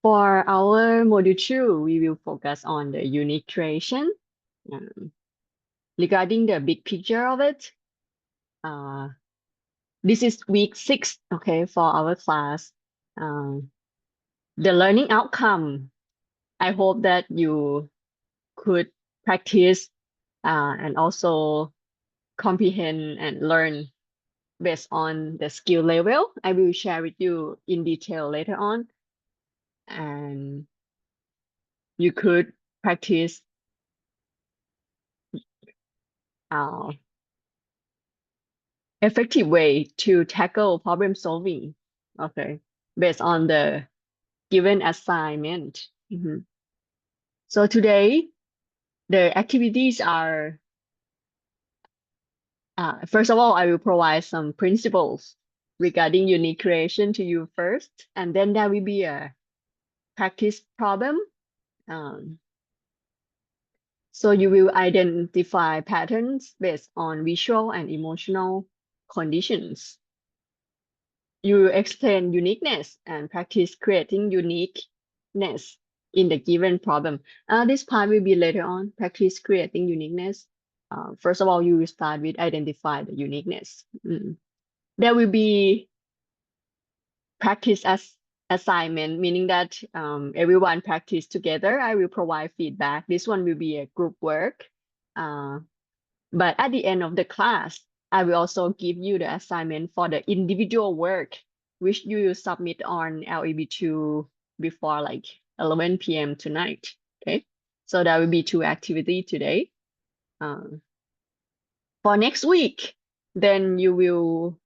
For our module 2, we will focus on the unique creation. Regarding the big picture of it, this is week 6, okay, for our class. The learning outcome, I hope that you could practice and also comprehend and learn based on the skill level. I will share with you in detail later on. And you could practice uh, effective way to tackle problem solving, okay, based on the given assignment. So today, the activities are, first of all, I will provide some principles regarding unique creation to you first, and then there will be a practice problem. Um, so you will identify patterns based on visual and emotional conditions. You explain uniqueness and practice creating uniqueness in the given problem. This part will be later on, practice creating uniqueness. First of all, you will start with identify the uniqueness. There will be practice as assignment, meaning that everyone practice together. I will provide feedback. This one will be a group work. But at the end of the class, I will also give you the assignment for the individual work, which you will submit on LEB2 before like 11 p.m. tonight. Okay, so that will be 2 activity today. For next week, then you will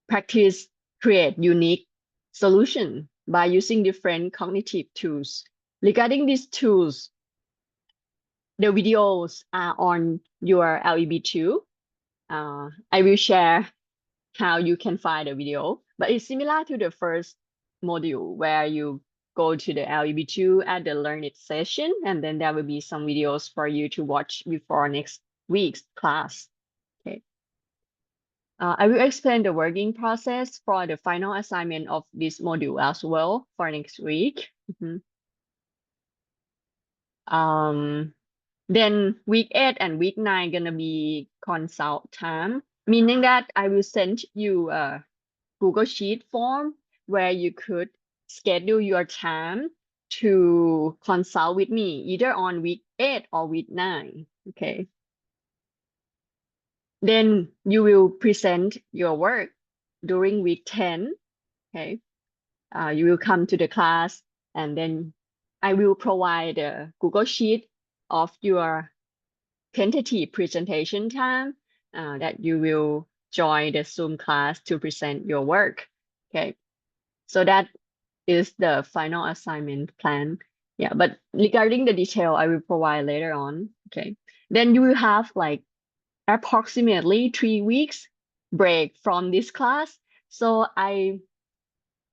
practice create unique solution by using different cognitive tools. Regarding these tools, the videos are on your LEB2. I will share how you can find the video, but it's similar to the first module where you go to the LEB2 at the Learn It session, and then there will be some videos for you to watch before next week's class. Okay. I will explain the working process for the final assignment of this module as well for next week. Then week 8 and week 9 gonna be consult time, meaning that I will send you a Google Sheet form where you could schedule your time to consult with me either on week 8 or week 9. Okay. Then you will present your work during week 10. Okay. You will come to the class and then I will provide a Google Sheet of your tentative presentation time that you will join the Zoom class to present your work. Okay, so that is the final assignment plan. Yeah, but regarding the detail, I will provide later on. Okay, then you will have like approximately 3 weeks break from this class. So I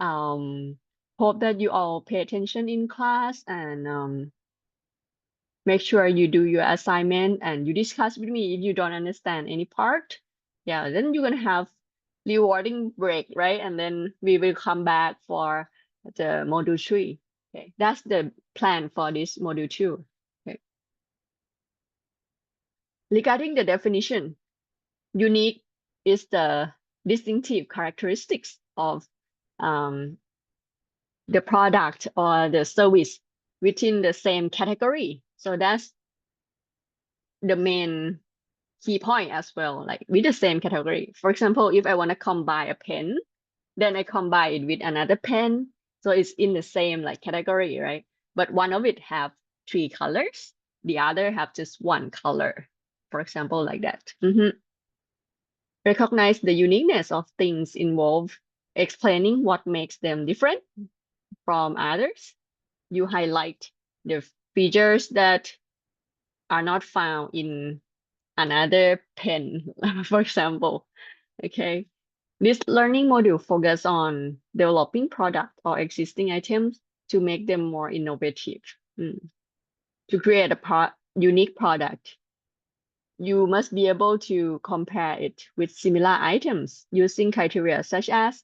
hope that you all pay attention in class and make sure you do your assignment and you discuss with me if you don't understand any part. Yeah, then you're gonna have rewarding break, right? And then we will come back for the module 3. Okay, that's the plan for this module 2. Okay. Regarding the definition, unique is the distinctive characteristics of the product or the service within the same category. So that's the main key point as well, like with the same category. For example, if I want to combine a pen, then I combine it with another pen. So it's in the same like category, right? But one of it have 3 colors, the other have just 1 color, for example, like that. Recognize the uniqueness of things involved, explaining what makes them different from others. You highlight the features that are not found in another pen, for example. Okay. This learning module focuses on developing product or existing items to make them more innovative. To create a unique product, you must be able to compare it with similar items using criteria such as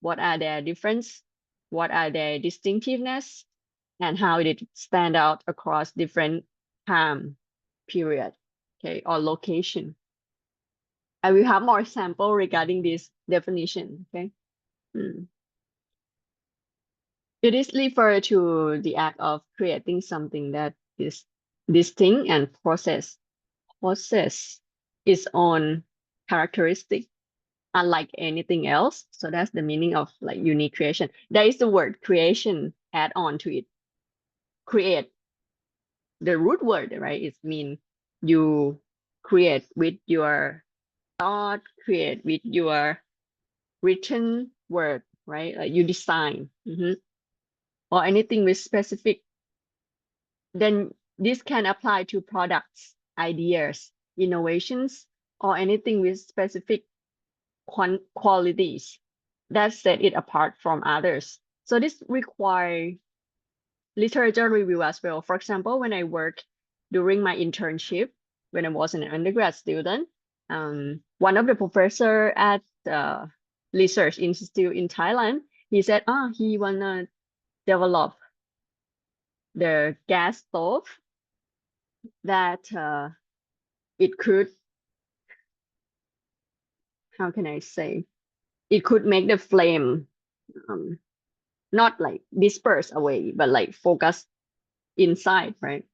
what are their difference, what are their distinctiveness, and how it stand out across different time period, okay, or location. I will have more example regarding this definition, okay. It is referred to the act of creating something that is distinct and possess its own characteristic, unlike anything else. So that's the meaning of like unique creation. There is the word creation add on to it. Create, the root word, right? It means you create with your thought, create with your written word, right? Like you design, or anything with specific. Then this can apply to products, ideas, innovations, or anything with specific qualities that set it apart from others. So this requires literature review as well. For example, when I worked during my internship, when I was an undergrad student, one of the professor at the research institute in Thailand, he said, he wanna develop the gas stove that it could, how can I say, it could make the flame not like disperse away, but like focus inside, right?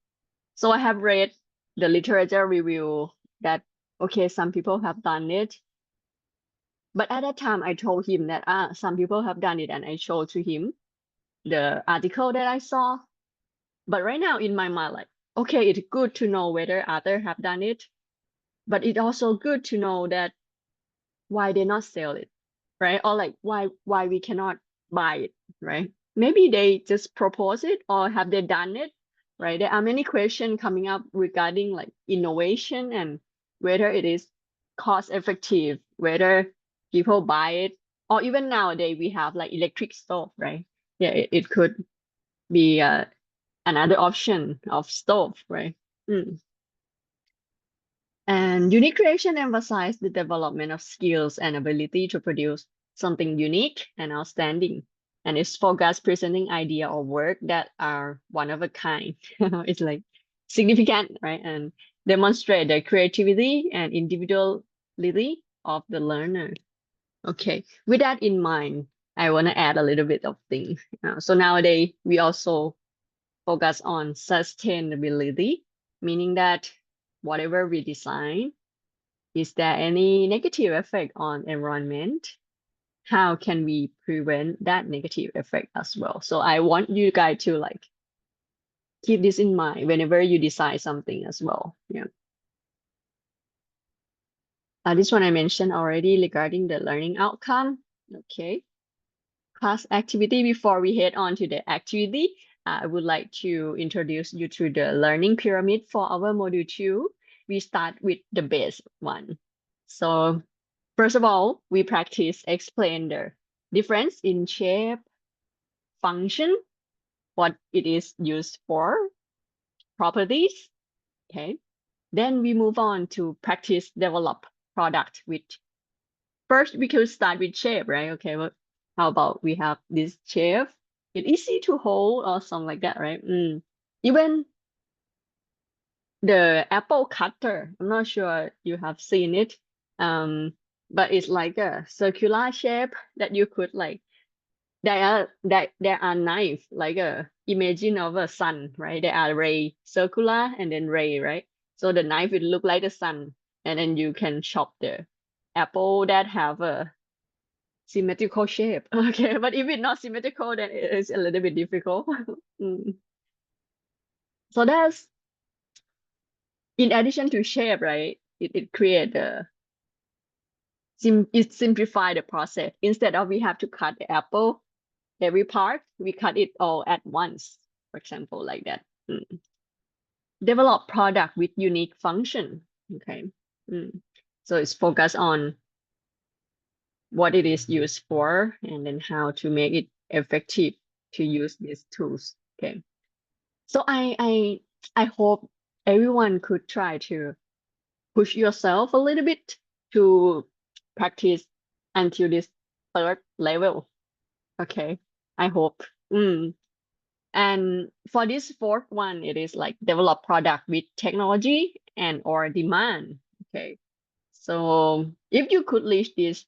So I have read the literature review that, okay, some people have done it. But at that time, I told him that some people have done it, and I showed to him the article that I saw. But right now in my mind, like, okay, it's good to know whether others have done it, but it's also good to know that why they not sell it, right? Or like why we cannot buy it, right? Maybe they just propose it, or have they done it, right? There are many questions coming up regarding like innovation and whether it is cost effective, whether people buy it, or even nowadays we have like electric stove, right? Yeah, it could be another option of stove, right? And unique creation emphasizes the development of skills and ability to produce something unique and outstanding. And it's focused presenting idea or work that are one of a kind. It's like significant, right? And demonstrate the creativity and individuality of the learner. Okay, with that in mind, I want to add a little bit of things. So nowadays, we also focus on sustainability, meaning that whatever we design, is there any negative effect on environment? How can we prevent that negative effect as well? So I want you guys to like keep this in mind whenever you design something as well. Yeah. This one I mentioned already regarding the learning outcome. Okay. Class activity. Before we head on to the activity, I would like to introduce you to the learning pyramid for our module 2. We start with the base one. So first of all, we practice explain the difference in shape, function, what it is used for, properties. Okay. Then we move on to practice develop product with, first we could start with shape, right? Okay, well, how about we have this shape? It's easy to hold or something like that, right? Even the apple cutter, I'm not sure you have seen it. But it's like a circular shape that you could like, there are knife, like a imagine of a sun, right? There are ray, circular and then ray, right? So the knife will look like the sun, and then you can chop the apple that have a symmetrical shape. Okay, but if it's not symmetrical, then it is a little bit difficult. So that's, in addition to shape, right? It create a it simplify the process. Instead of we have to cut the apple every part, we cut it all at once, for example, like that. Develop product with unique function. Okay. So it's focused on what it is used for, and then how to make it effective to use these tools. Okay. So I hope everyone could try to push yourself a little bit to practice until this third level. Okay, I hope. Mm. And for this fourth one, it is like develop product with technology and or demand. Okay. So if you could reach this,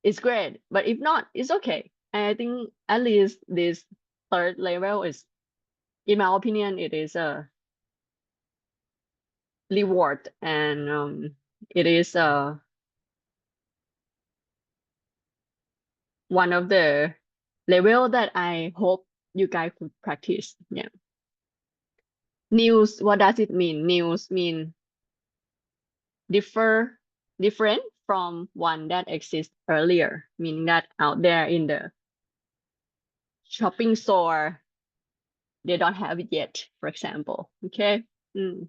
it's great. But if not, it's okay. And I think at least this third level is, in my opinion, it is a reward and it is one of the level that I hope you guys could practice. Yeah. News, what does it mean? News mean differ different from one that exists earlier, meaning that out there in the shopping store they don't have it yet, for example. Okay. Mm.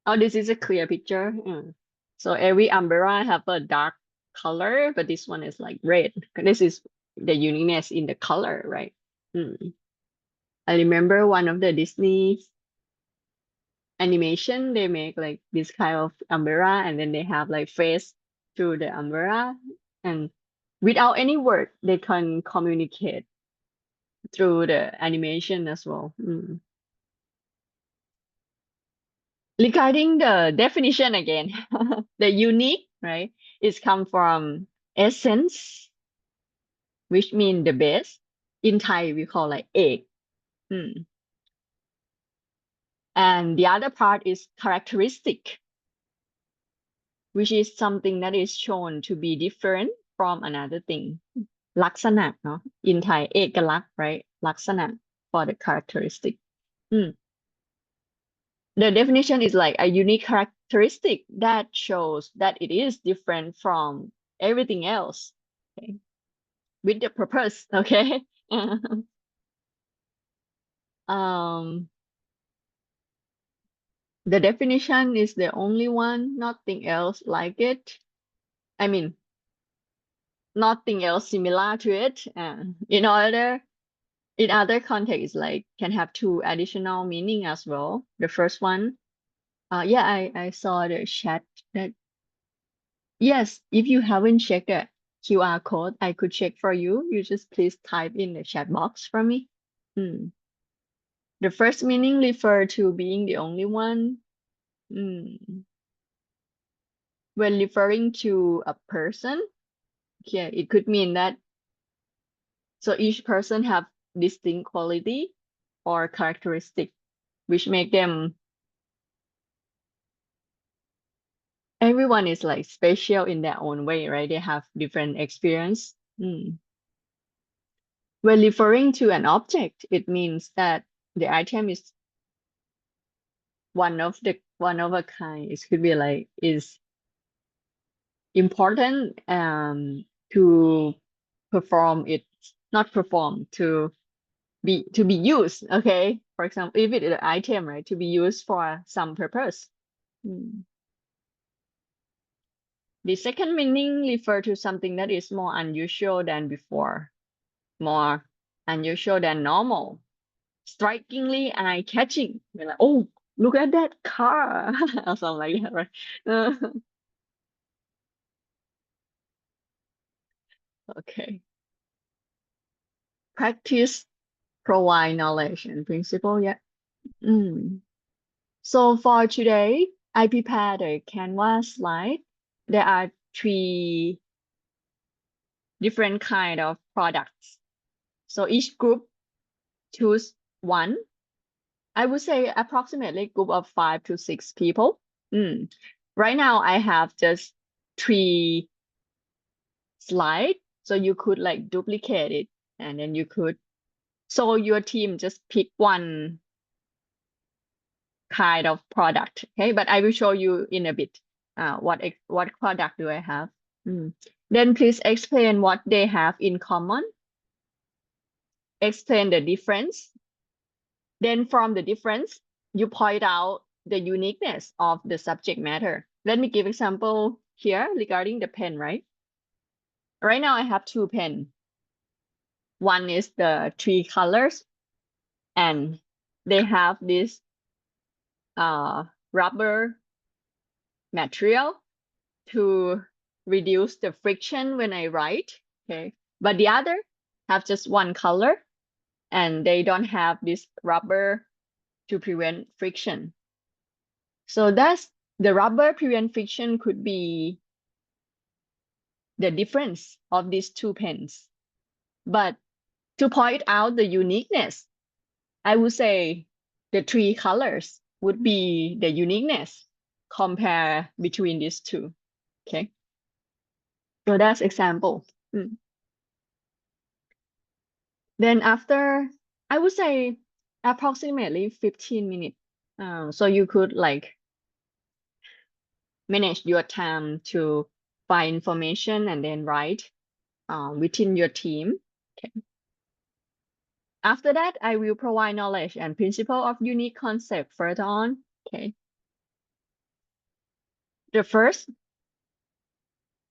Oh, this is a clear picture. Mm. So every umbrella have a dark color, but this one is like red. This is the uniqueness in the color, right? Mm. I remember one of the Disney animation, they make like this kind of umbrella and then they have like face through the umbrella, and without any word they can communicate through the animation as well. Mm. Regarding the definition again, the unique, right, is come from essence, which mean the best. In Thai we call like egg. Mm. And the other part is characteristic, which is something that is shown to be different from another thing. ลักษณะ เนาะ in Thai เอกลักษณ์ right ลักษณะ for the characteristic. The definition is like a unique characteristic that shows that it is different from everything else. Okay. With the purpose. Okay. um the definition is the only one, nothing else like it. I mean, nothing else similar to it. In other contexts, like can have two additional meaning as well. The first one, yeah, I saw the chat that yes, if you haven't checked the QR code, I could check for you. You just please type in the chat box for me. Mm. The first meaning refer to being the only one. Mm. When referring to a person, yeah, it could mean that so each person have distinct quality or characteristic which make them everyone is like special in their own way, right? They have different experience. Mm. When referring to an object, it means that the item is one of a kind. It could be like is important to perform it, not perform to be used. Okay, for example, if it is an item, right, to be used for some purpose. Mm. The second meaning refer to something that is more unusual than before, more unusual than normal, strikingly eye-catching. We're like, oh, look at that car, or something like that, right? Okay. Practice provide knowledge and principle. Yeah. Mm. So for today, I prepared a Canvas slide. There are three different kind of products. So each group choose one. I would say approximately group of 5 to 6 people. Mm. Right now, I have just three slides, so you could like duplicate it, and then you could. So your team just pick one kind of product. Okay, but I will show you in a bit. What product do I have? Mm. Then please explain what they have in common. Explain the difference. Then from the difference, you point out the uniqueness of the subject matter. Let me give example here regarding the pen, right? Right now I have two pen. One is the three colors, and they have this rubber material to reduce the friction when I write. Okay. but the other have just one color and they don't have this rubber to prevent friction. So that's the rubber prevent friction could be the difference of these two pens. But to point out the uniqueness, I would say the three colors would be the uniqueness compare between these two. Okay. So that's example. Then after, I would say approximately 15 minutes. So you could like manage your time to find information and then write within your team. Okay. After that, I will provide knowledge and principle of unique concept further on. Okay. The first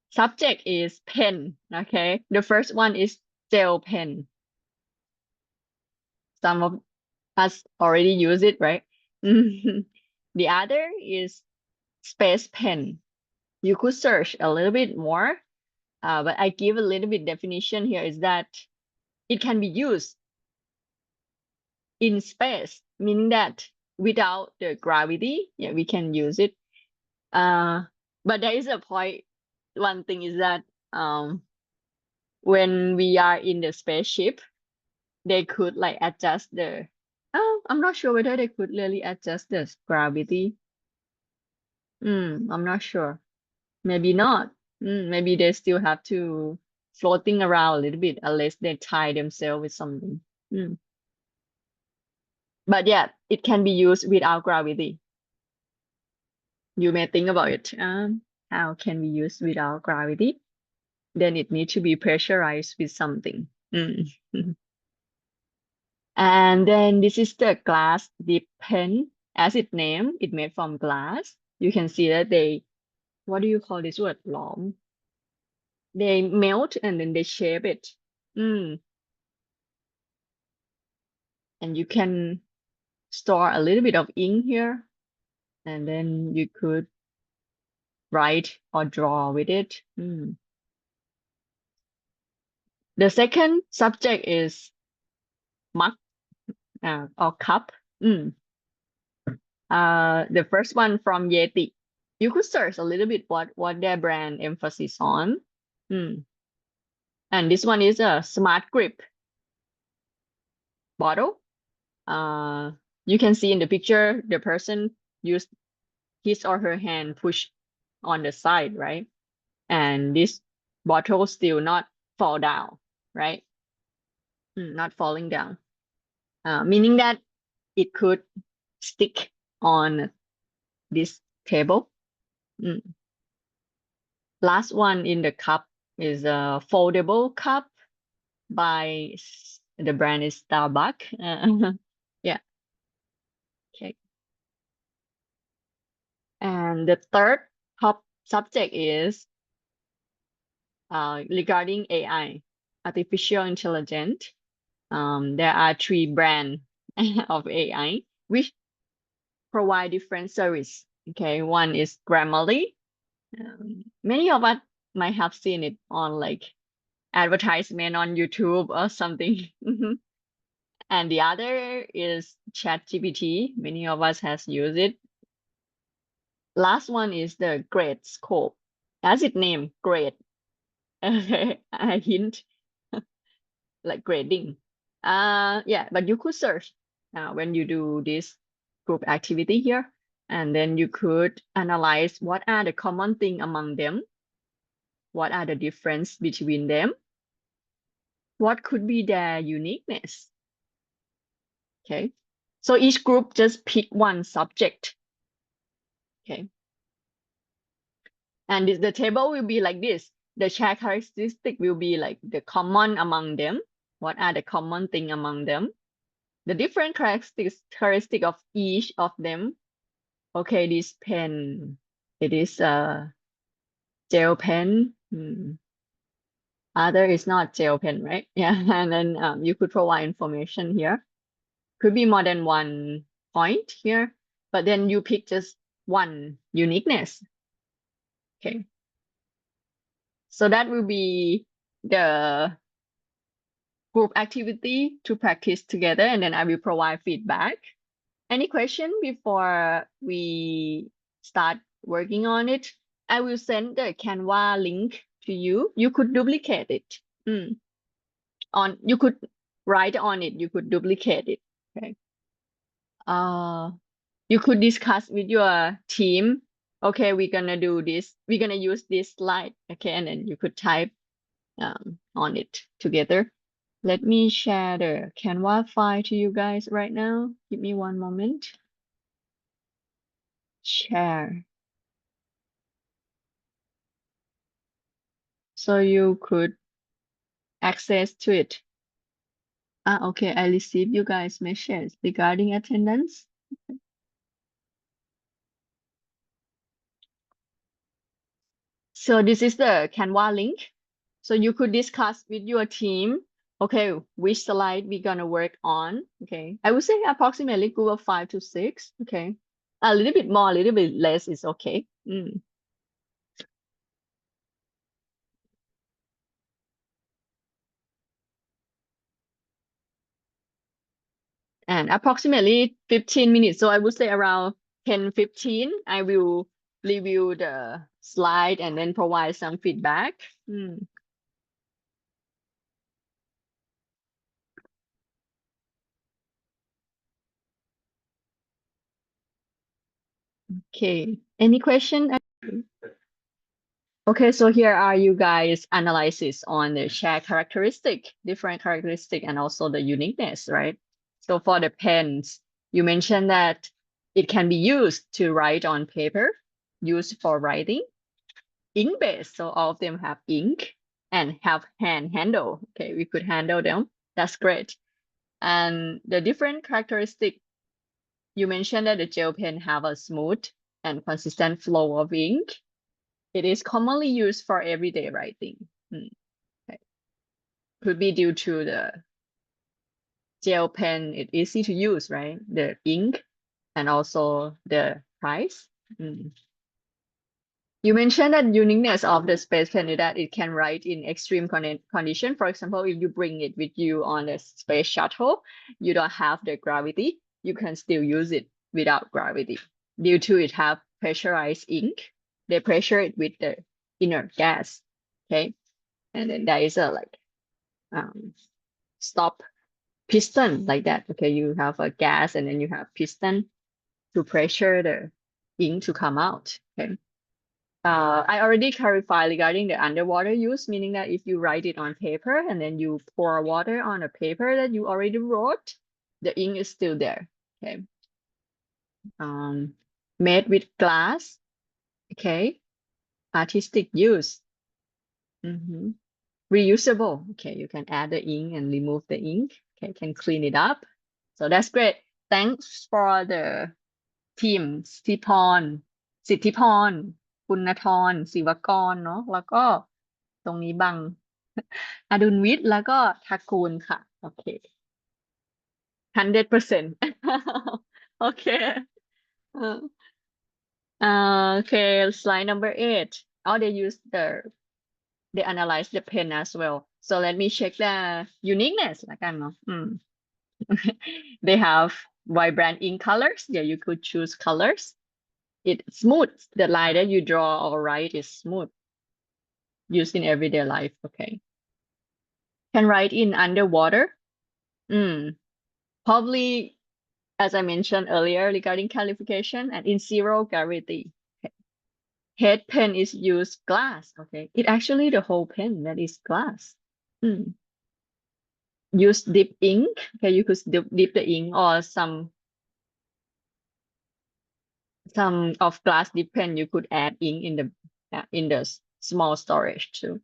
subject is pen. Okay. The first one is gel pen. Some of us already use it, right? The other is space pen. You could search a little bit more, but I give a little bit definition here is that it can be used in space, meaning that without the gravity, yeah, we can use it. But there is a point. One thing is that when we are in the spaceship, they could like adjust the. Oh, I'm not sure whether they could really adjust the gravity. I'm not sure. Maybe not. Maybe they still have to floating around a little bit unless they tie themselves with something. But yeah, it can be used without gravity. You may think about it. How can we use without gravity? Then it needs to be pressurized with something. And then this is the glass dip pen. As it name, it made from glass. You can see that they, what do you call this word? Long. They melt and then they shape it. And you can store a little bit of ink here. And then you could write or draw with it. The second subject is mug or cup. The first one from Yeti. You could search a little bit what their brand emphasis on. And this one is a smart grip bottle. You can see in the picture the person used his or her hand push on the side, right? And this bottle still not fall down, right? Not falling down, meaning that it could stick on this table. Last one in the cup is a foldable cup by the brand is Starbucks. Yeah. Okay. And the third top subject is regarding AI, artificial intelligence. There are three brands of AI which provide different service. Okay, one is Grammarly. Many of us might have seen it on like advertisement on YouTube or something. And the other is ChatGPT. Many of us has used it. Last one is the grade scope. As it name, grade. A hint like grading. Yeah, but you could search when you do this group activity here, and then you could analyze what are the common thing among them, what are the difference between them, what could be their uniqueness. Okay, so each group just pick one subject. Okay, and the table will be like this. The characteristic will be like the common among them. What are the common thing among them? The different characteristic of each of them. Okay, this pen, it is a gel pen. Other is not gel pen, right? Yeah, and then you could provide information here. Could be more than one point here, but then you pick just one uniqueness. Okay, so that will be the group activity to practice together, and then I will provide feedback. Any question before we start working on it? I will send the Canva link to you. You could duplicate it. You could write on it. You could duplicate it. Okay. You could discuss with your team. Okay, we're gonna do this. We're gonna use this slide. Okay, and then you could type on it together. Let me share the Canva file to you guys right now. Give me one moment. Share. So you could access to it. Okay, I received you guys' messages regarding attendance. So this is the Canva link. So you could discuss with your team, okay, which slide we're gonna work on. Okay, I would say approximately group of 5 to 6. Okay, a little bit more, a little bit less is okay. And approximately 15 minutes. So I would say around 10, 15, I will review the slide and then provide some feedback. Okay, any question? Okay, so here are you guys analysis on the shared characteristic, different characteristic, and also the uniqueness, right? So for the pens, you mentioned that it can be used to write on paper, used for writing, ink based. So all of them have ink and have handle. Okay, we could handle them. That's great. And the different characteristic, you mentioned that the gel pen have a smooth and consistent flow of ink. It is commonly used for everyday writing. Okay. Could be due to the gel pen, it's easy to use, right? The ink and also the price. You mentioned that uniqueness of the space pen is that it can write in extreme condition. For example, if you bring it with you on a space shuttle, you don't have the gravity, you can still use it without gravity. Due to it have pressurized ink, they pressure it with the inert gas. Okay. And then there is a like stop piston like that. Okay, you have a gas and then you have piston to pressure the ink to come out. Okay. I already clarified regarding the underwater use, meaning that if you write it on paper and then you pour water on a paper that you already wrote, the ink is still there. Okay. Made with glass. Okay. Artistic use. Reusable. Okay, you can add the ink and remove the ink. Okay, can clean it up. So that's great. Thanks for the team สิทธิพรปุณณธรศิวกรเนาะแล้วก็ตรงนี้บังอดุลวิทย์แล้วก็ทากูลค่ะโอเค 100% okay. Uh, okay, slide number 8. Oh, they analyze the pen as well. So let me check the uniqueness ละกันเนาะThey have vibrant ink colors. Yeah, you could choose colors. It's smooth. The line that you draw or write is smooth. Used in everyday life. Okay. Can write in underwater. Probably, as I mentioned earlier regarding calification and in zero gravity. Okay. Head pen is used glass. Okay. It actually the whole pen that is glass. Use dip ink. Okay, you could dip the ink or some of glass dip pen you could add ink in the small storage too.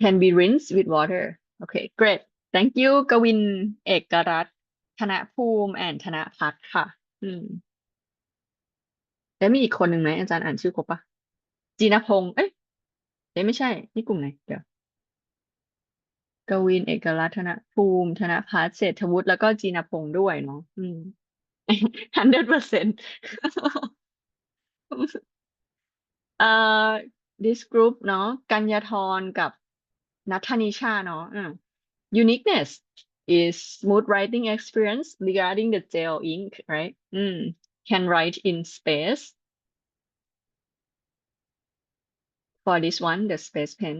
Can be rinsed with water. Okay, great. Thank you, Gawin, Ekarat, Thanapoom, and Thanapat ค่ะแล้วมีอีกคนหนึ่งไหมอาจารย์อ่านชื่อครบปะจีนพงษ์ไม่ใช่นี่กลุ่มไหนเดี๋ยวกวินเอกรัตน์ธนภูมิธนภัสเศรษฐวุฒิแล้วก็จีนพงษ์ด้วยเนาะ100% this group เนาะกัญญาธรกับ นัทธนิชาเนาะuniqueness is smooth writing experience regarding the gel ink right can write in space for this one the space pen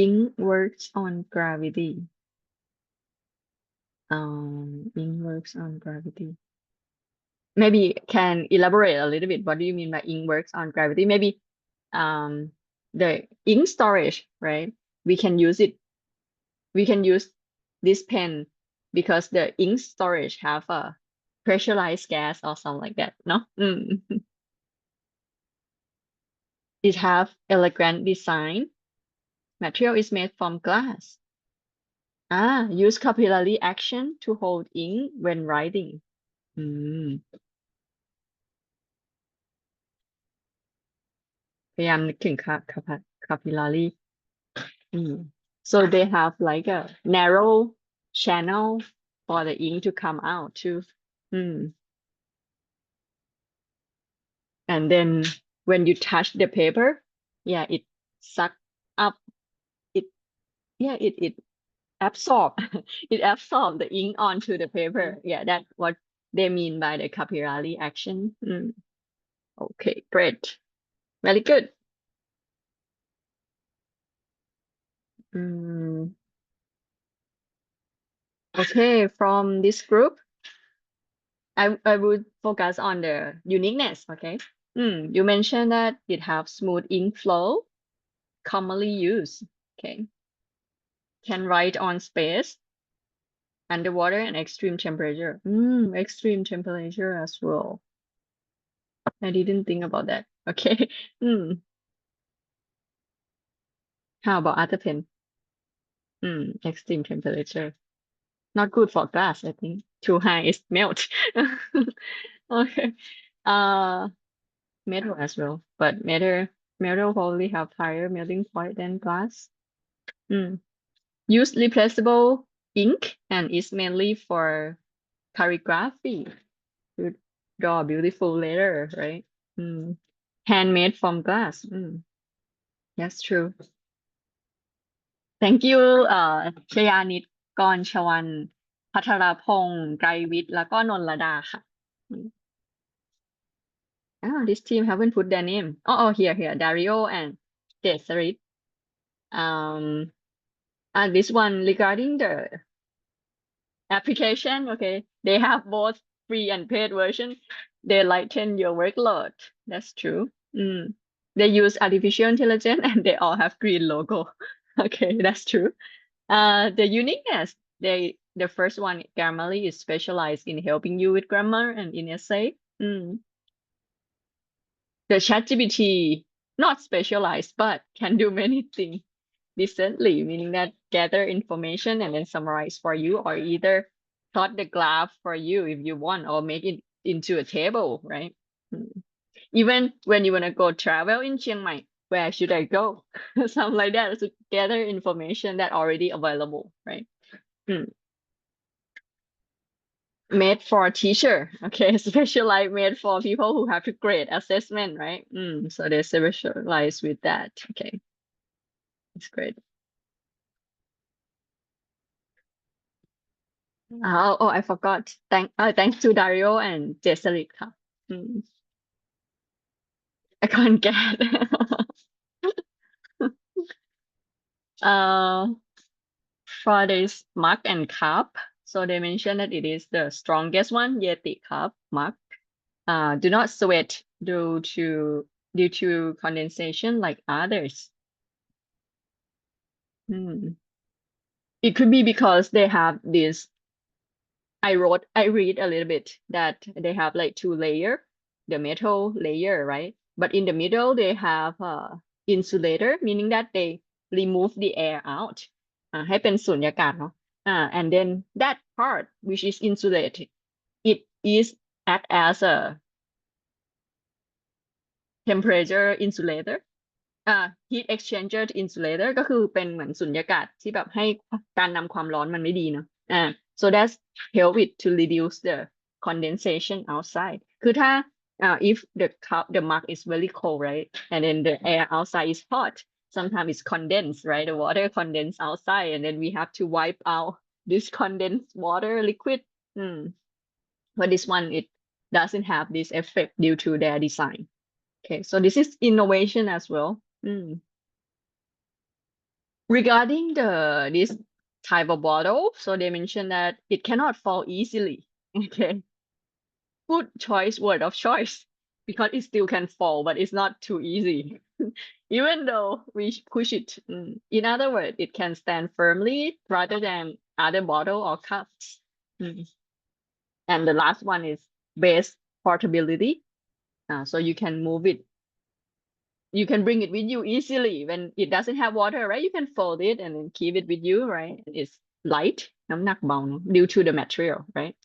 ink works on gravity ink works on gravity maybe can elaborate a little bit what do you mean by ink works on gravity maybe the ink storage right we can use it we can use this pen because the ink storage have a pressurized gas or something like that no it have elegant design material is made from glass use capillary action to hold ink when writing อืมพยายามนึกถึง capillary so they have like a narrow channel for the ink to come out too and then when you touch the paper yeah it suck up it it absorb it absorb the ink onto the paper yeah that's what they mean by the capillary action okay great very good okay from this group I would focus on the uniqueness okay you mentioned that it have smooth ink flow commonly used okay can write on space underwater and extreme temperature extreme temperature as well I didn't think about that okay how about other pen extreme temperature not good for glass I think too high is melt okay uh metal as well but metal probably have higher melting point than glass use replaceable ink and is mainly for calligraphy to draw beautiful letter right handmade from glass that's true thank you ชยานิตกรชวันพัทรพงษ์ไกรวิทย์แล้วก็นนรดาค่ะthis team haven't put their name here Dario and Desrit this one regarding the application okay they have both free and paid version they lighten your workload that's true they use artificial intelligence and they all have green logo okay that's true the uniqueness the first one Grammarly is specialized in helping you with grammar and in essay the ChatGPT not specialized but can do many things decently, meaning that gather information and then summarize for you, or either plot the graph for you if you want, or make it into a table, right? Even when you want to go travel in Chiang Mai, where should I go? Something like that to gather information that already available, right? Made for teacher, okay, specialized made for people who have to grade assessment, right? So they specialize with that. Okay, that's great. I forgot. Thanks to Dario and Jesserit ค่ะ I can't get. uh, for this mug and cup, so they mentioned that it is the strongest one, Yeti cup mug. Do not sweat due to condensation like others. It could be because they have this I read a little bit that they have like two layer, the metal layer, right? But in the middle they have insulator, meaning that they remove the air out ให้เป็นสุญญากาศเนาะand then that part which is insulated it is act as a temperature insulator heat exchanger to insulator ก็คือเป็นเหมือนสุญญากาศที่แบบให้การนำความร้อนมันไม่ดีเนาะso that's help it to reduce the condensation outside คือถ้า if the mug is very cold, right? And then the air outside is hot. Sometimes it's condensed, right? The water condensed outside, and then we have to wipe out this condensed water liquid. Mm. But this one, it doesn't have this effect due to their design. Okay, so this is innovation as well. Mm. Regarding this type of bottle, so they mentioned that it cannot fall easily. Okay, good choice, word of choice, because it still can fall, but it's not too easy. Even though we push it. In other words, it can stand firmly rather than other bottle or cups. Mm. And the last one is base portability. So you can move it. You can bring it with you easily when it doesn't have water, right? You can fold it and then keep it with you, right? It's light, น้ำหนักเบา due to the material, right?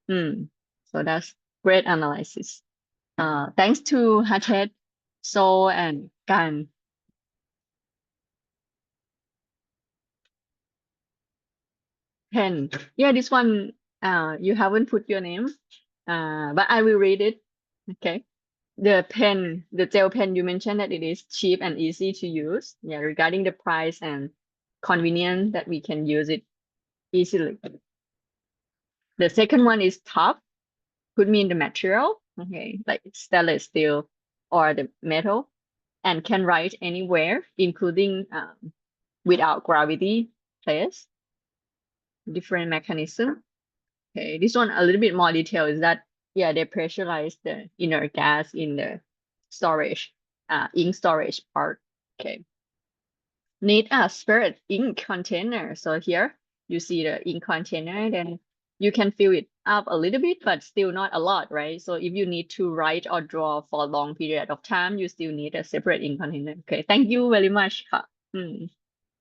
So that's great analysis. Thanks to Hachet, So, and Gan. Pen. Yeah, this one, you haven't put your name, but I will read it. Okay. The pen, the gel pen, you mentioned that it is cheap and easy to use. Yeah, regarding the price and convenience that we can use it easily. The second one is tough, could mean the material, okay, like stainless steel or the metal, and can write anywhere, including without gravity place, different mechanism. Okay, this one a little bit more detail is that, yeah, they pressurize the inner gas in the storage, ink storage part. Okay. Need a spirit ink container. So here you see the ink container, then you can fill it up a little bit, but still not a lot, right? So if you need to write or draw for a long period of time, you still need a separate ink container. Okay, thank you very much.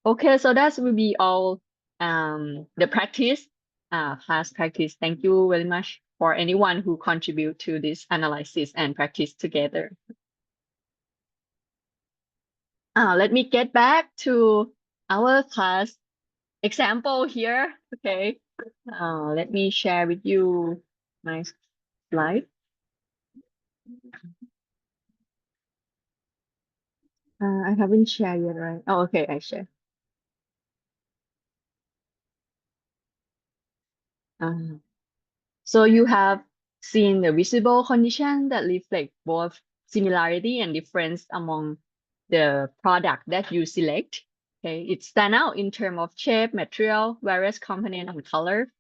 Okay, so that will be all the practice, past practice. Thank you very much for anyone who contribute to this analysis and practice together. Let me get back to our class example here. Okay, let me share with you my slide. I haven't shared yet, right? Oh, okay, I share. So you have seen the visible condition that reflect both similarity and difference among the product that you select. Okay, it stand out in terms of shape, material, various component and color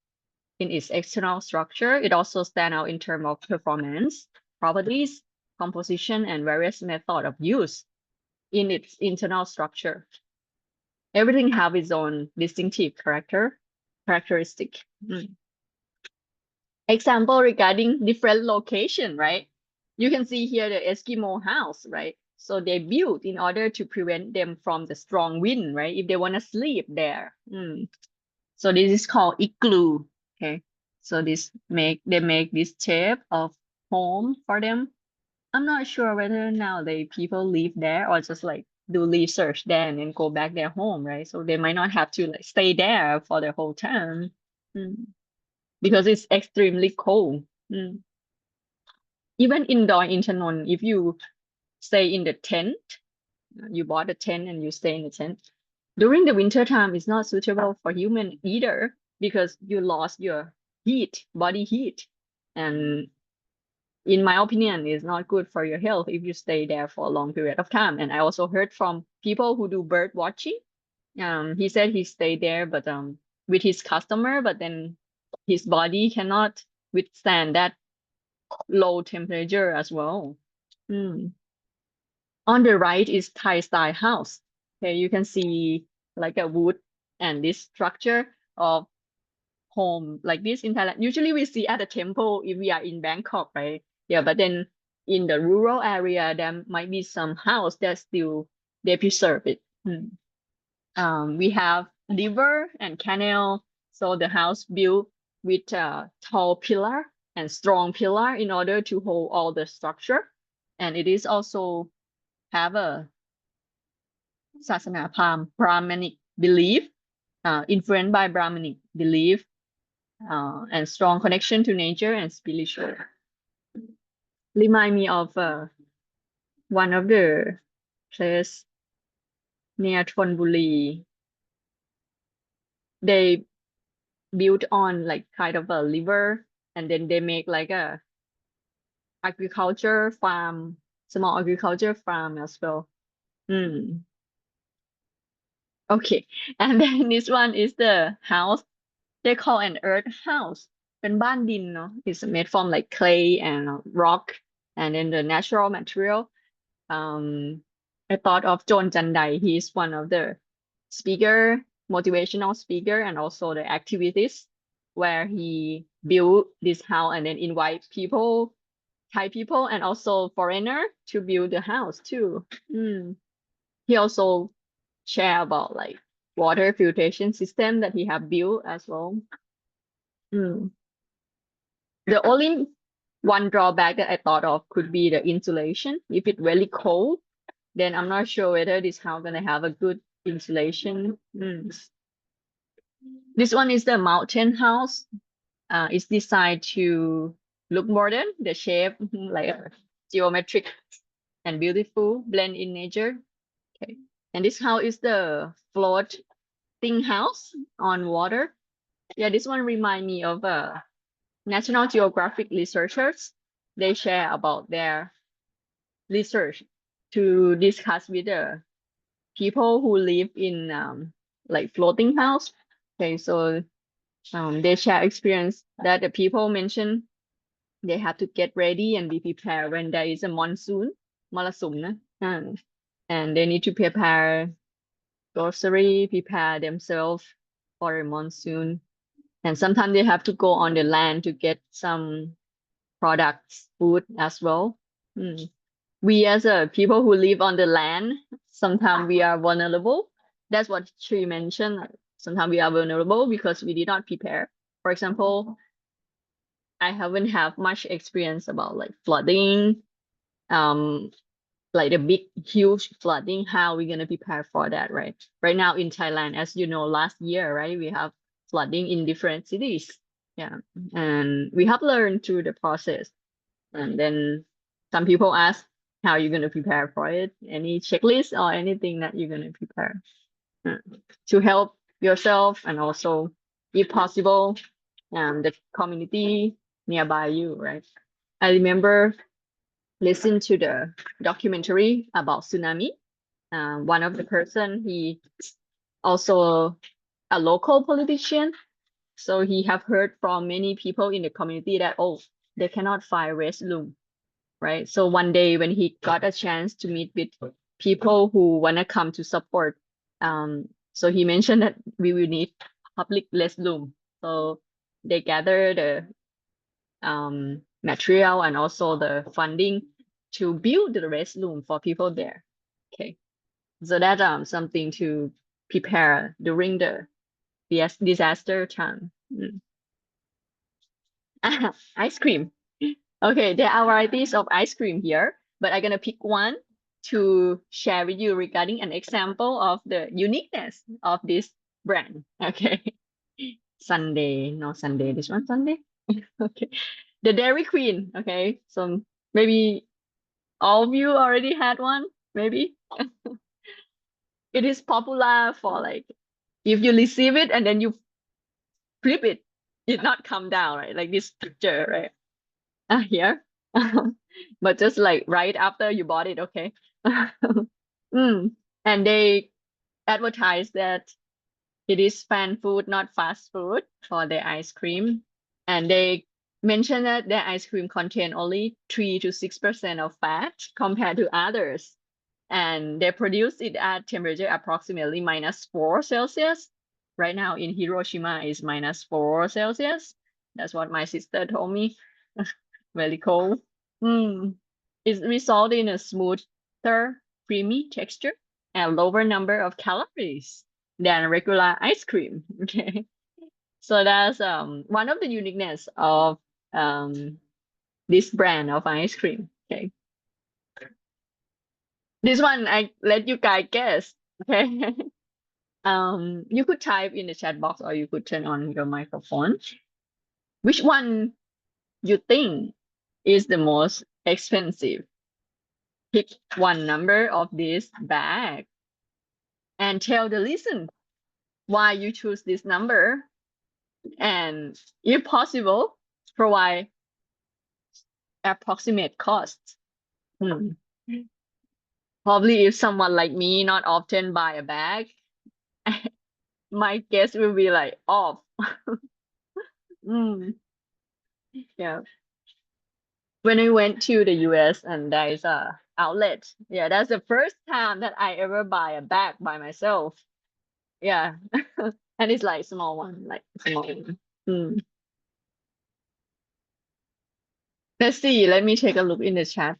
in its external structure. It also stand out in terms of performance, properties, composition, and various method of use in its internal structure. Everything have its own distinctive characteristic. Example regarding different location, right? You can see here the Eskimo house, right? So they built in order to prevent them from the strong wind, right? If they want to sleep there. So this is called igloo. Okay. So they make this shape of home for them. I'm not sure whether now people live there or just like do research there and then go back their home, right? So they might not have to like stay there for the whole time. Because it's extremely cold. Even indoor in Chanon, if you stay in the tent, you bought a tent and you stay in the tent. During the winter time, it's not suitable for human either because you lost your body heat. And in my opinion, it's not good for your health if you stay there for a long period of time. And I also heard from people who do bird watching. He said he stayed there, but with his customer, but then his body cannot withstand that low temperature as well. On the right is Thai style house. Okay, you can see like a wood and this structure of home like this in Thailand. Usually we see at a temple if we are in Bangkok, right? Yeah, but then in the rural area, there might be some house that still they preserve it. We have river and canal, so the house built with a tall pillar and strong pillar in order to hold all the structure, and it is also have a Sasana Brahmanic belief, influenced by Brahmanic belief, and strong connection to nature and spiritual. remind me of one of the place near Thonburi. They built on like kind of a river, and then they make like a agriculture farm, small agriculture farm as well. Mm. Okay, and then this one is the house they call an earth house. เป็นบ้านดินเนาะ It's made from like clay and rock and then the natural material. Um, I thought of John Jandai. He's one of the speaker, motivational speaker, and also the activist where he built this house and then invite people, Thai people, and also foreigner to build the house too. Mm. He also share about like water filtration system that he have built as well. Mm. The only one drawback that I thought of could be the insulation. If it's really cold, then I'm not sure whether this house gonna have a good insulation. Mm. This one is the mountain house. It's designed to look modern. The shape like a geometric and beautiful blend in nature. Okay, and this house is the floating house on water. Yeah, this one remind me of National Geographic researchers. They share about their research to discuss with the people who live in like floating house. Okay, so they share experience that the people mention they have to get ready and be prepared when there is a monsoon, malasum, na? And they need to prepare grocery, prepare themselves for a monsoon. And sometimes they have to go on the land to get some products, food as well. Mm. We as a people who live on the land, sometimes we are vulnerable. That's what she mentioned. Sometimes we are vulnerable because we did not prepare. For example, I haven't have much experience about like flooding, um, like the big, huge flooding. How are we gonna prepare for that, right? Right now in Thailand, as you know, last year, right, we have flooding in different cities. Yeah, and we have learned through the process. And then some people ask how you're going to prepare for it, any checklist or anything that you're going to prepare uh, to help yourself and also, if possible, the community nearby you, right? I remember listening to the documentary about tsunami. One of the person, he also a local politician. So he have heard from many people in the community that, oh, they cannot find restroom, right? So one day when he got a chance to meet with people who want to come to support, so he mentioned that we will need public restroom. So they gather the material and also the funding to build the restroom for people there. Okay, so that's something to prepare during the disaster time. Mm. Ice cream. Okay, there are varieties of ice cream here, but I'm gonna pick one to share with you regarding an example of the uniqueness of this brand. Okay. Sunday, no Sunday, this one Sunday. Okay. The Dairy Queen. Okay. So maybe all of you already had one, maybe. It is popular for like if you receive it and then you flip it, it not come down, right? Like this picture, right? Here. But just like right after you bought it, okay. Mm. And they advertise that it is fan food, not fast food for their ice cream. And they mention that their ice cream contain only 3 to 6% of fat compared to others. And they produce it at temperature approximately -4 Celsius. Right now in Hiroshima is -4 Celsius. That's what my sister told me. Very cold. Mm. It results in a smoother, creamy texture and lower number of calories than regular ice cream. Okay. So that's one of the uniqueness of this brand of ice cream. Okay. This one I let you guys guess. Okay. You could type in the chat box or you could turn on your microphone. Which one you think is the most expensive? Pick one number of this bag and tell the listener why you choose this number, and if possible, provide approximate costs. Probably if someone like me not often buy a bag, my guess will be like off. Yeah. When I went to the US and there is a outlet, yeah, that's the first time that I ever buy a bag by myself. Yeah. And it's like small one, like small one. Let's see, let me take a look in the chat.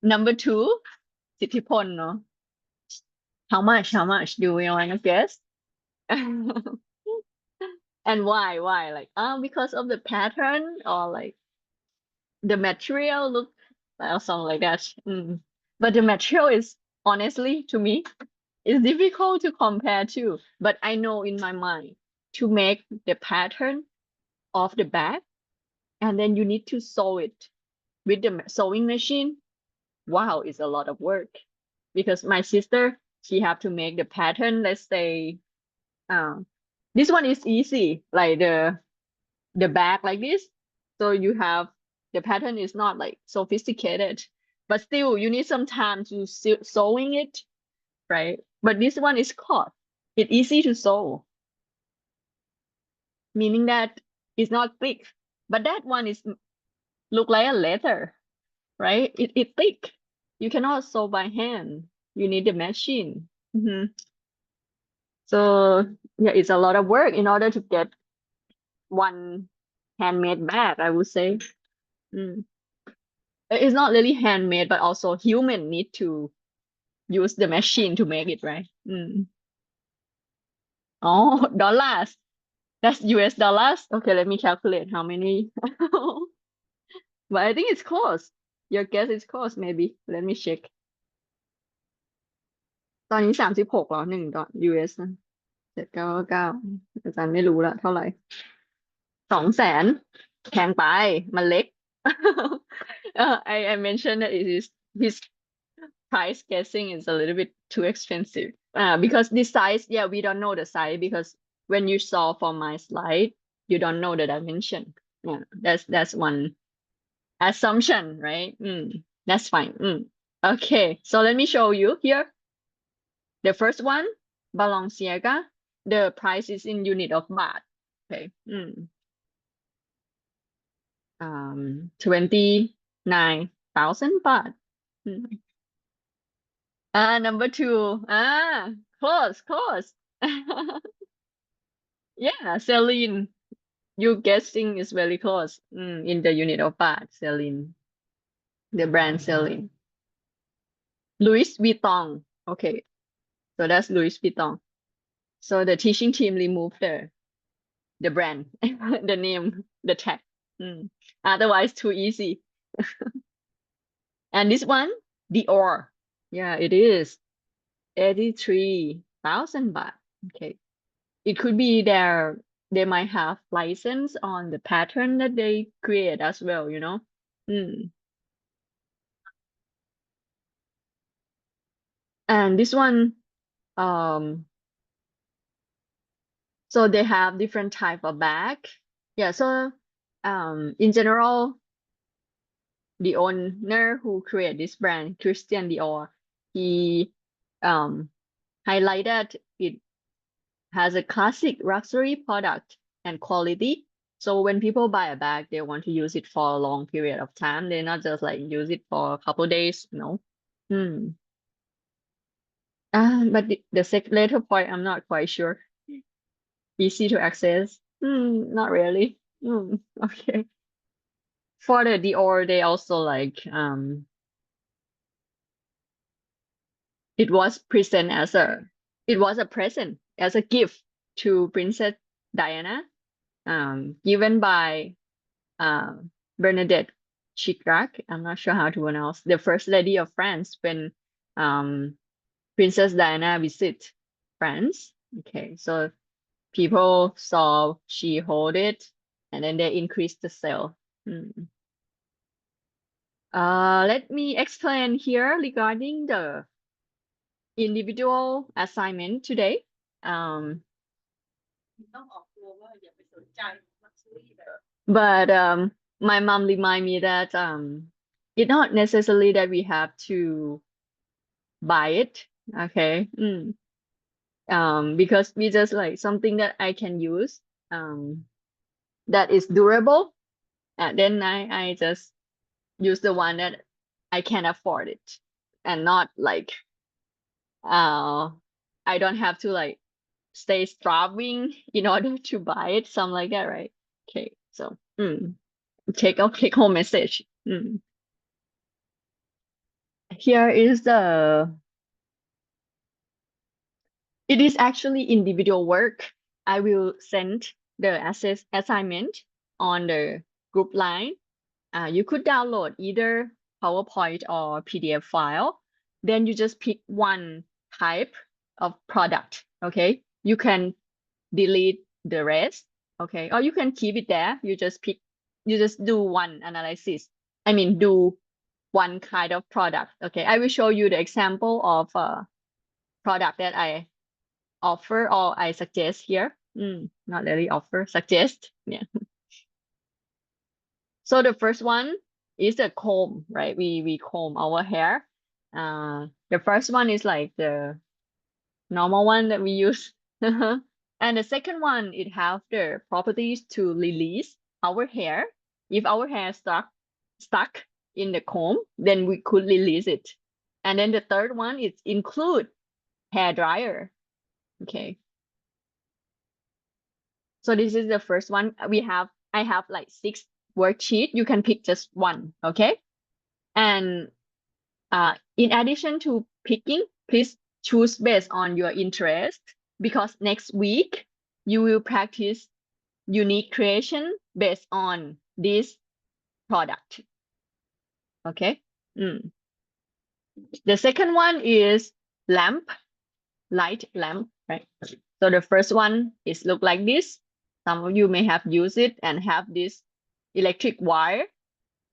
Number 2, Sitipon, no? How much do we want to guess? And why? Like, because of the pattern or like the material look or something like that. But the material is honestly to me is difficult to compare to. But I know in my mind to make the pattern of the bag, and then you need to sew it with the sewing machine. Wow, it's a lot of work because my sister, she have to make the pattern. Let's say, this one is easy, like the bag like this. So you have the pattern is not like sophisticated, but still you need some time to sewing it, right? But this one is cut. It's easy to sew, meaning that it's not thick. But that one is look like a leather, right? It thick. You cannot sew by hand. You need the machine. So yeah, it's a lot of work in order to get one handmade bag, I would say. It's not really handmade, but also human need to use the machine to make it, right? Oh, dollars. That's US dollars. Okay, let me calculate how many. But I think it's close. Your guess is close, maybe. Let me check. ตอนนี้36แล้ว1 US นะ799อาจารย์ไม่รู้ละเท่าไหร่200,000แพงไปมันเล็ก I mentioned that it is his price guessing is a little bit too expensive. Because this size, yeah, we don't know the size because when you saw from my slide, you don't know the dimension. Yeah, that's one assumption, right? That's fine. Okay, so let me show you here. The first one, Balenciaga, the price is in unit of baht. Okay. 29,000 baht. Number 2. Close. Yeah, Celine. You guessing is very close. In the unit of baht, Celine. The brand Celine. Louis Vuitton. Okay, so that's Louis Vuitton. So the teaching team removed the brand, the name, the tag. Otherwise, too easy. And this one, Dior. Yeah, it is 83,000 baht. Okay. It could be they might have license on the pattern that they create as well, you know. And this one, so they have different type of bag. Yeah, so in general, the owner who created this brand, Christian Dior, he highlighted it has a classic luxury product and quality. So when people buy a bag, they want to use it for a long period of time. They're not just like use it for a couple days, no. But the later point, I'm not quite sure. Easy to access? Not really. Okay. For the Dior, they also like it was a present as a gift to Princess Diana, given by Bernadette Chirac. I'm not sure how to pronounce, the First Lady of France when Princess Diana visit France. Okay, so people saw she hold it and then they increase the cell. Let me explain here regarding the individual assignment today. But my mom remind me that it's not necessarily that we have to buy it, okay? Because we just like something that I can use, that is durable, and then I just use the one that I can afford it, and not like I don't have to like stay starving in order to buy it, something like that, right? Okay, so take home message. Here is it is actually individual work. I will send the assignment on the group line. You could download either PowerPoint or PDF file. Then you just pick one type of product, okay? You can delete the rest, okay? Or you can keep it there. You just do one analysis. I mean, do one kind of product, okay? I will show you the example of a product that I offer or I suggest here. Not really offer, suggest, yeah. So the first one is the comb, right? We comb our hair. The first one is like the normal one that we use. And the second one, it have the properties to release our hair. If our hair stuck in the comb, then we could release it. And then the third one is include hair dryer. Okay. So this is the first one. I have like 6 worksheet. You can pick just one, okay? And in addition to picking, please choose based on your interest, because next week you will practice unique creation based on this product. Okay. The second one is light lamp, right? So the first one is look like this. Some of you may have used it and have this electric wire.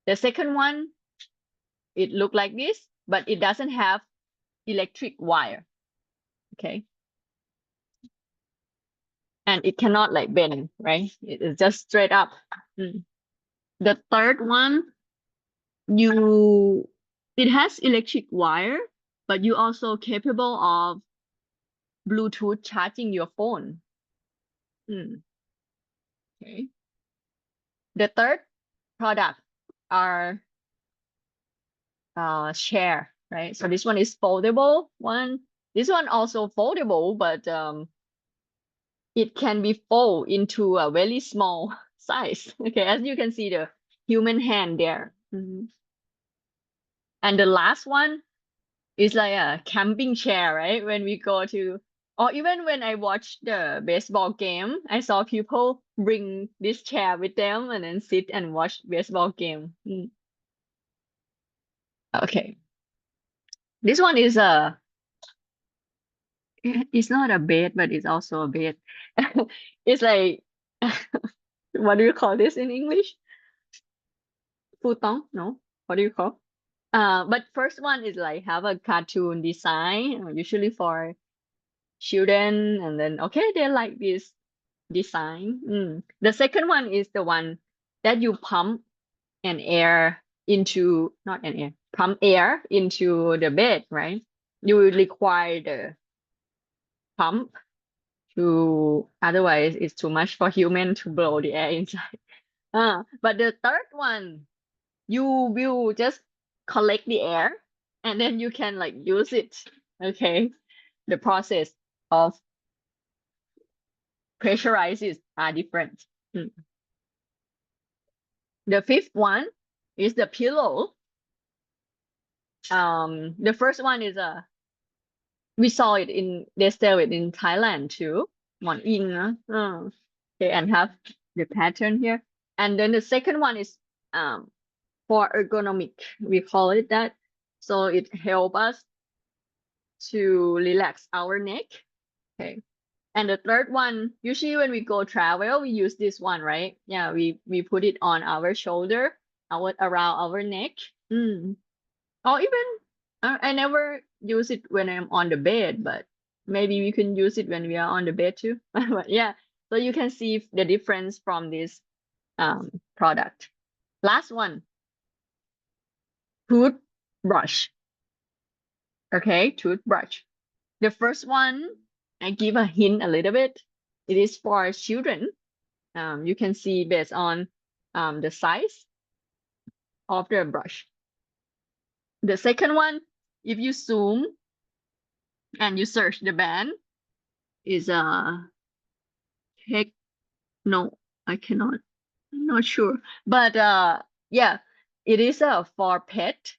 The second one, it look like this, but it doesn't have electric wire. Okay. And it cannot like bend, right? It is just straight up. The third one, it has electric wire, but you also capable of Bluetooth charging your phone. Okay. The third product are chair, right? So this one is foldable one. This one also foldable, but it can be fold into a very small size. Okay, as you can see the human hand there. And the last one is like a camping chair, right? When we go to, or even when I watch the baseball game, I saw people bring this chair with them and then sit and watch baseball game. Okay. This one is it's not a bed, but it's also a bed. It's like, what do you call this in English? Futon? No? What do you call? But first one is like have a cartoon design, usually for children, and then okay, they like this design. The second one is the one that you pump an air into, not an air, pump air into the bed, right? You will require the pump to, otherwise it's too much for human to blow the air inside. But the third one, you will just collect the air and then you can like use it. Okay. The process of pressurizes are different. The fifth one is the pillow. The first one is we saw it they sell it in Thailand too. One in, okay, and have the pattern here. And then the second one is for ergonomic, we call it that. So it helps us to relax our neck. Okay. And the third one, usually when we go travel, we use this one, right? Yeah, we put it on our shoulder, around our neck. Mm. Or even I never use it when I'm on the bed, but maybe we can use it when we are on the bed too. But yeah, so you can see the difference from this product. Last one, toothbrush. Okay, toothbrush. The first one, I give a hint a little bit. It is for children. You can see based on the size of the brush. The second one, if you zoom and you search the brand, is a heck no, I cannot. I'm not sure. But yeah, it is for pet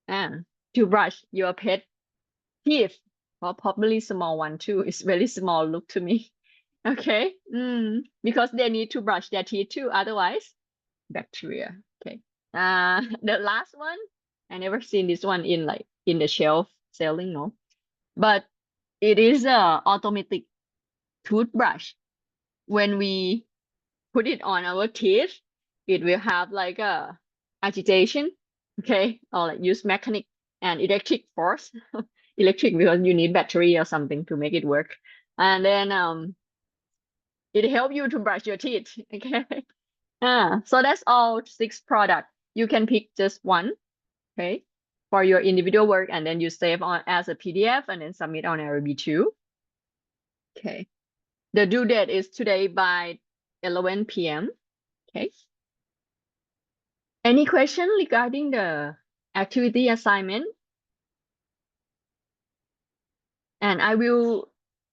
to brush your pet teeth, or probably small one too. It's very small look to me. Okay. Because they need to brush their teeth too, otherwise bacteria. Okay. The last one, I never seen this one in the shelf selling, no. But it is a automatic toothbrush. When we put it on our teeth, it will have like a agitation, okay, or like use mechanic and electric force, electric because you need battery or something to make it work, and then it help you to brush your teeth, okay. So that's all 6 products. You can pick just one, okay, for your individual work, and then you save on as a PDF and then submit on LB2. Okay. The due date is today by 11 p.m. Okay. Any question regarding the activity assignment? And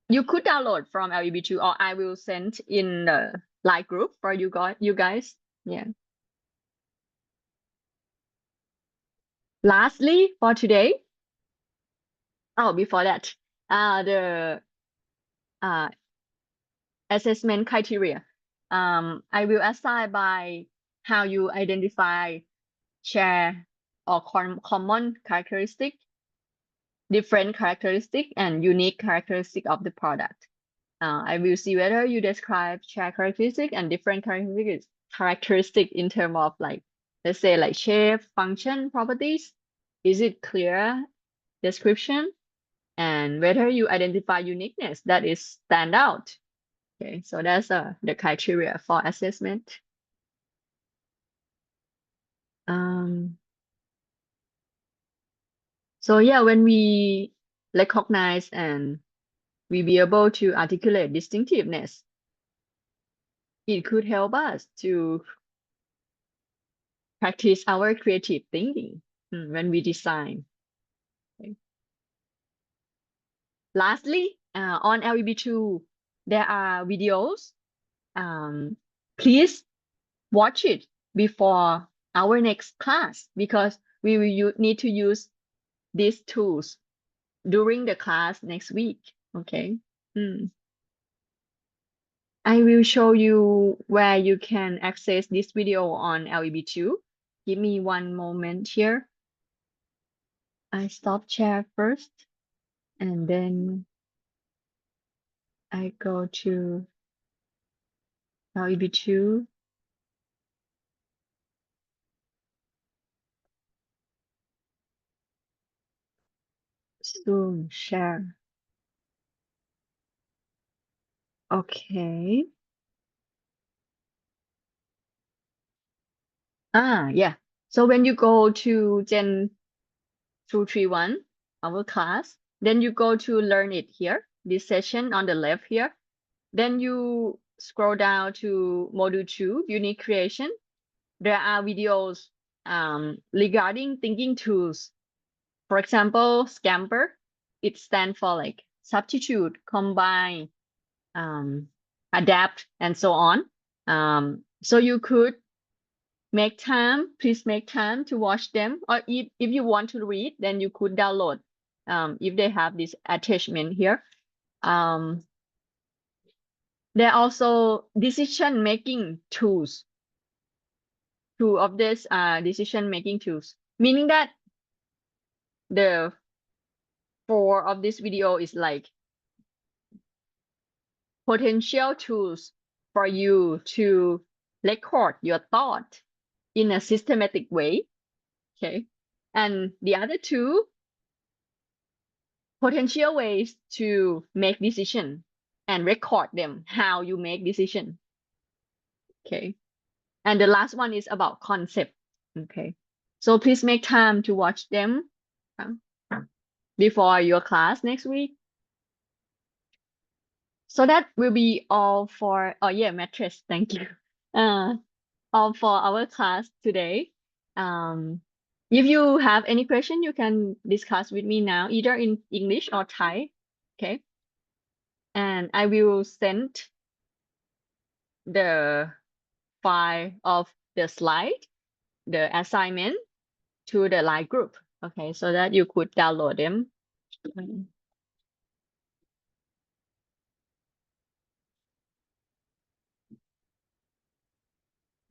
you could download from LEB2, or I will send in the Line group for you guys. Yeah. Lastly, for today, before that, the assessment criteria. I will assign by how you identify, share, or common characteristic, different characteristic, and unique characteristic of the product. I will see whether you describe share characteristic and different characteristic in terms of like, let's say like shape, function, properties. Is it clear description? And whether you identify uniqueness that is stand out. Okay, so that's the criteria for assessment. So yeah, when we recognize and we be able to articulate distinctiveness, it could help us to practice our creative thinking when we design. Okay. Lastly, on LEB2, there are videos. Please watch it before our next class, because we will need to use these tools during the class next week. Okay. I will show you where you can access this video on LEB2. Give me one moment here. I stop share first, and then I go to LEB2. Zoom share. Okay. Yeah. So when you go to Gen 231, our class, then you go to learn it here, this session on the left here. Then you scroll down to module 2, unique creation. There are videos regarding thinking tools. For example, Scamper, it stands for like substitute, combine, adapt, and so on. So you could please make time to watch them. Or if you want to read, then you could download if they have this attachment here. There are also decision-making tools. 2 of these decision-making tools, meaning that the 4 of this video is like potential tools for you to record your thought in a systematic way. Okay. And the other two potential ways to make decision and record them, how you make decision. Okay. And the last one is about concept. Okay. So please make time to watch them before your class next week. So that will be all for, oh yeah, mattress. Thank you. Uh, all for our class today. Um, if you have any question, you can discuss with me now, either in English or Thai. Okay. And I will send the file of the slide, the assignment to the Line group. Okay, so that you could download them.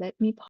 Let me